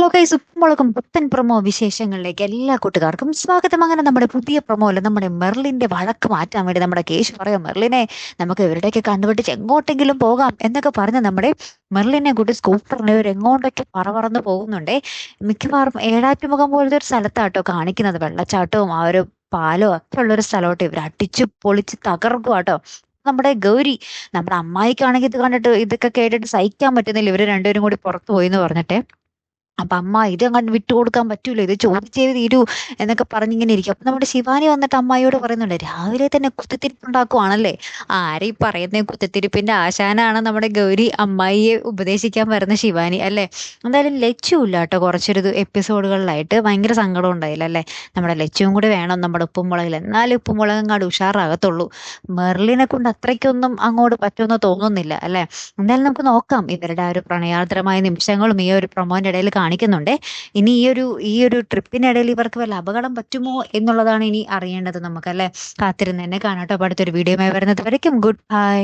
Hello guys, ഉപ്പുമുളകും പുത്തൻ promo വിശേഷങ്ങളിലേക്ക് എല്ലാ കൂട്ടുകാർക്കും സ്വാഗതം. അങ്ങനെ നമ്മുടെ പുതിയ പ്രൊമോ അല്ല, നമ്മുടെ മെർലിന്റെ വഴക്ക് മാറ്റാൻ വേണ്ടി നമ്മുടെ കേശ് പറയാം, മെർലിനെ നമുക്ക് ഇവരുടെയൊക്കെ കണ്ടുപിടിച്ച് എങ്ങോട്ടെങ്കിലും പോകാം എന്നൊക്കെ പറഞ്ഞ് നമ്മുടെ മെർലിനെ കൂട്ടി സ്കൂട്ടറിന് ഇവർ എങ്ങോട്ടൊക്കെ പറന്ന് പോകുന്നുണ്ടേ. മിക്കവാറും ഏഴാറ്റുമുഖം പോലത്തെ ഒരു സ്ഥലത്താട്ടോ കാണിക്കുന്നത്. വെള്ളച്ചാട്ടവും ആ ഒരു പാലോ ഒക്കെ ഉള്ളൊരു സ്ഥലമായിട്ട് ഇവർ അടിച്ചു പൊളിച്ച് തകർക്കും കേട്ടോ. നമ്മുടെ ഗൗരി, നമ്മുടെ അമ്മായിക്കാണെങ്കിൽ ഇത് കണ്ടിട്ട് ഇതൊക്കെ കേട്ടിട്ട് സഹിക്കാൻ പറ്റുന്നില്ല. ഇവര് രണ്ടുപേരും കൂടി പുറത്തു പോയി എന്ന് പറഞ്ഞിട്ട്. അപ്പൊ അമ്മ ഇത് അങ്ങോട്ട് വിട്ടുകൊടുക്കാൻ പറ്റൂല, ഇത് ചോദിച്ചേ തീരൂ എന്നൊക്കെ പറഞ്ഞിങ്ങനെ ഇരിക്കും. അപ്പൊ നമ്മുടെ ശിവാനി വന്നിട്ട് അമ്മായിയോട് പറയുന്നുണ്ട്, രാവിലെ തന്നെ കുത്തിത്തിരിപ്പുണ്ടാക്കുവാണല്ലേ. ആരെയും പറയുന്ന കുത്തിത്തിരിപ്പിന്റെ ആശാനാണ് നമ്മുടെ ഗൗരി അമ്മായിയെ ഉപദേശിക്കാൻ വരുന്ന ശിവാനി അല്ലേ. എന്തായാലും ലച്ചു ഇല്ല കേട്ടോ, കുറച്ചൊരു എപ്പിസോഡുകളിലായിട്ട് ഭയങ്കര സങ്കടം ഉണ്ടായില്ല അല്ലേ. നമ്മുടെ ലച്ചുവും കൂടി വേണം നമ്മുടെ ഉപ്പുമുളകിൽ, എന്നാലും ഉപ്പുമുളകും അങ്ങോട്ട് ഉഷാറാകത്തുള്ളൂ. മെർലിനെ കൊണ്ട് അത്രയ്ക്കൊന്നും അങ്ങോട്ട് പറ്റുമെന്ന് തോന്നുന്നില്ല അല്ലേ. എന്തായാലും നമുക്ക് നോക്കാം, ഇവരുടെ ആ ഒരു പ്രണയാർദ്രമായ നിമിഷങ്ങളും ഈ ഒരു പ്രൊമോന്റെ ഇടയിൽ കാണിക്കുന്നുണ്ട്. ഇനി ഈ ഒരു ട്രിപ്പിനിടയിൽ ഇവർക്ക് വല്ല അപകടം പറ്റുമോ എന്നുള്ളതാണ് ഇനി അറിയേണ്ടത് നമുക്കല്ലേ. കാത്തിരുന്ന് തന്നെ കാണാട്ടോ. അടുത്തൊരു വീഡിയോയുമായി വരുന്നത് വരയ്ക്കും ഗുഡ് ബൈ.